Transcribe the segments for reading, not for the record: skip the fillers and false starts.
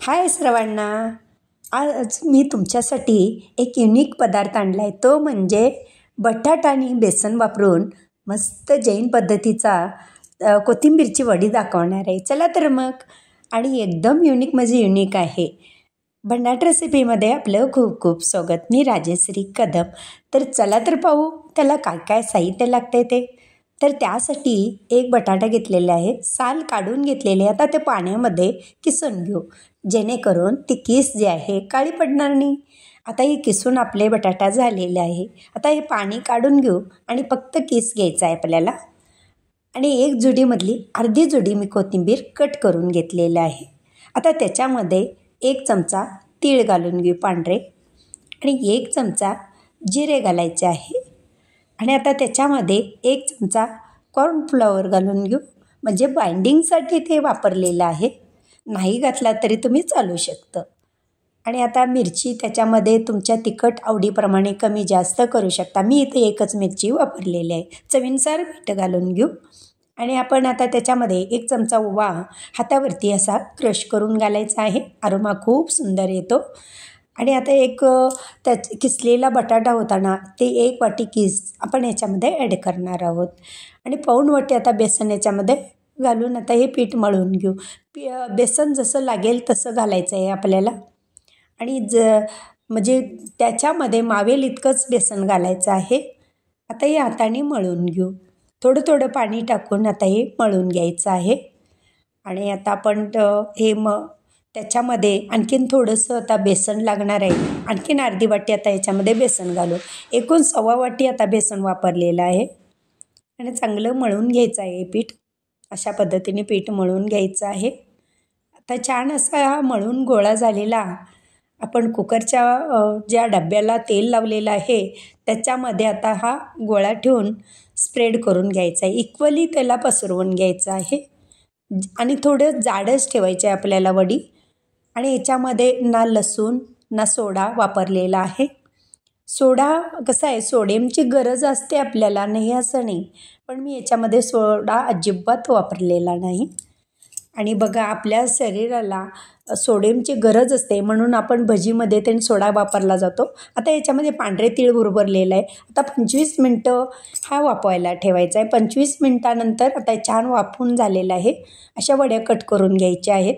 हाय सर्वांना. आज मी तुमच्यासाठी एक युनिक पदार्थ आणला आहे. तो म्हणजे बटाटा आणि बेसन वापरून मस्त जैन पद्धतीचा कोथिंबीरची वडी दाखवणार आहे. चला तर मग. आणि एकदम युनिक म्हणजे युनिक आहे. भन्नाट रेसिपीमध्ये आपलं खूप खूप स्वागत. मी राजेश्री कदम. तर चला तर पाहू त्याला काय काय साहित्य लागते ते. तर त्यासाठी एक बटाटा घेतलेला आहे, साल काढून घेतलेले. आता ते पाण्यामध्ये किसून घेऊ, जेणेकरून ती किस जी आहे काळी पडणार नाही. आता ही किसून आपले बटाटा झालेले आहे. आता हे पाणी काढून घेऊ आणि फक्त किस घ्यायचा आहे आपल्याला. आणि एक जुडीमधली अर्धी जुडी मी कोथिंबीर कट करून घेतलेलं आहे. आता त्याच्यामध्ये 1 चमचा तीळ घालून घेऊ पांढरे, आणि 1 चमचा जिरे घालायचे आहे. आणि आता त्याच्यामध्ये 1 चमचा कॉर्नफ्लॉवर घालून घेऊ, म्हणजे बाइंडिंगसाठी ते वापरलेलं आहे. नाही घातला तरी तुम्ही चालू शकतं. आणि आता मिरची त्याच्यामध्ये तुमच्या तिखट आवडीप्रमाणे कमी जास्त करू शकता. मी इथे एकच मिरची वापरलेली आहे. चवीनुसार मीठ घालून घेऊ. आणि आपण आता त्याच्यामध्ये 1 चमचा ओवा हातावरती असा क्रश करून घालायचा आहे. अरोमा खूप सुंदर येतो. आणि आता त्या किसलेला बटाटा होता ना, ते 1 वाटी किस आपण याच्यामध्ये ॲड करणार आहोत. आणि पाऊण वाटी आता बेसन याच्यामध्ये घालून आता हे पीठ मळून घेऊ. बेसन जसं लागेल तसं घालायचं आहे आपल्याला. आणि म्हणजे त्याच्यामध्ये मावेल इतकंच बेसन घालायचं आहे. आता हे हाताने मळून घेऊ. थोडं थोडं पाणी टाकून आता हे मळून घ्यायचं आहे. आणि आता आपण त्याच्यामध्ये आणखीन थोडंसं आता बेसन लागणार आहे. आणखीन अर्धी वाटी आता याच्यामध्ये बेसन घालू. एकूण 1.25 वाटी आता बेसन वापरलेलं आहे. आणि चांगलं मळून घ्यायचं आहे हे पीठ. अशा पद्धतीने पीठ मळून घ्यायचं आहे. आता छान असा हा मळून गोळा झालेला आपण कुकरच्या ज्या डब्याला तेल लावलेलं आहे त्याच्यामध्ये आता हा गोळा ठेवून स्प्रेड करून घ्यायचा आहे. इक्वली त्याला पसरवून घ्यायचं आहे. आणि थोडं जाडच ठेवायचं आहे आपल्याला वडी. आणि याच्यामध्ये ना लसूण ना सोडा वापरलेला आहे. सोडा कसं आहे, सोडियमची गरज असते आपल्याला, नाही असं नाही, पण मी याच्यामध्ये सोडा अजिबात वापरलेला नाही. आणि बघा, आपल्या शरीराला सोडियमची गरज असते म्हणून आपण भजीमध्ये ते सोडा वापरला जातो. आता याच्यामध्ये पांढरे तीळ उरलेलं आहे. आता 25 मिनटं हा वाफवायला ठेवायचा आहे. 25 मिनटानंतर आता छान वाफून झालेलं आहे. अशा वड्या कट करून घ्यायच्या आहेत.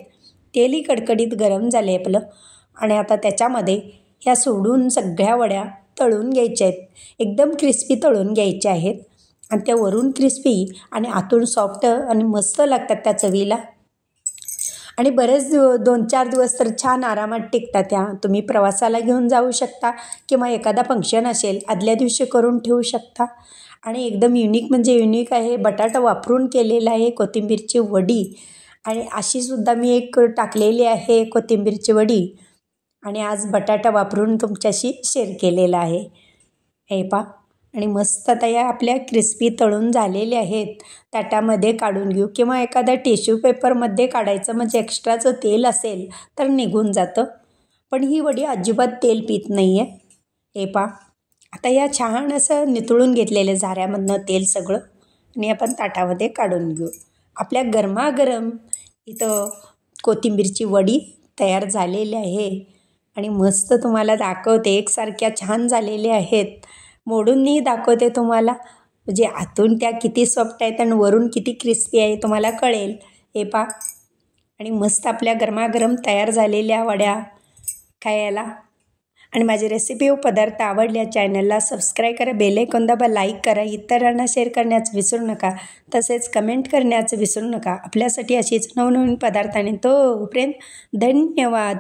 तेलही कडकडीत गरम झाले आपलं. आणि आता त्याच्यामध्ये ह्या सोडून सगळ्या वड्या तळून घ्यायच्या आहेत. एकदम क्रिस्पी तळून घ्यायच्या आहेत. आणि त्या वरून क्रिस्पी आणि आतून सॉफ्ट आणि मस्त लागतात त्या चवीला. आणि बरेच 2-4 दिवस तर छान आरामात टिकतात त्या. तुम्ही प्रवासाला घेऊन जाऊ शकता किंवा एखादा फंक्शन असेल आदल्या दिवशी करून ठेवू शकता. आणि एकदम युनिक म्हणजे युनिक आहे. बटाटा वापरून केलेला आहे कोथिंबीरची वडी. आणि अशीसुद्धा मी एक टाकलेली आहे कोथिंबीरची वडी. आणि आज बटाटा वापरून तुमच्याशी शेअर केलेला आहे. हे पहा. आणि मस्त आता या आपल्या क्रिस्पी तळून झालेले आहेत. ताटामध्ये काढून घेऊ किंवा एखाद्या टिश्यू पेपरमध्ये काढायचं, म्हणजे एक्स्ट्राचं तेल असेल तर निघून जातं. पण ही वडी अजिबात तेल पित नाही आहे. हे पहा. आता या छान असं नितळून घेतलेलं झाऱ्यामधनं तेल सगळं, आणि आपण ताटामध्ये काढून घेऊ. आपल्या गरमागरम इथं कोथिंबीरची वडी तयार झालेली आहे. आणि मस्त तुम्हाला दाखवते, एकसारख्या छान झालेल्या आहेत. मोडूनही दाखवते तुम्हाला, म्हणजे आतून त्या किती सॉफ्ट आहेत आणि वरून किती क्रिस्पी आहे तुम्हाला कळेल. हे पहा. आणि मस्त आपल्या गरमागरम तयार झालेल्या वड्या खायला. आणि माझी रेसिपी व पदार्थ आवडल्या चॅनलला सबस्क्राईब करा, बेल आयकॉन दाबा, लाईक करा, इतरांना शेअर करण्याचं विसरू नका. तसेच कमेंट करण्याचं विसरू नका. आपल्यासाठी अशीच नवनवीन पदार्थाने तोपर्यंत धन्यवाद.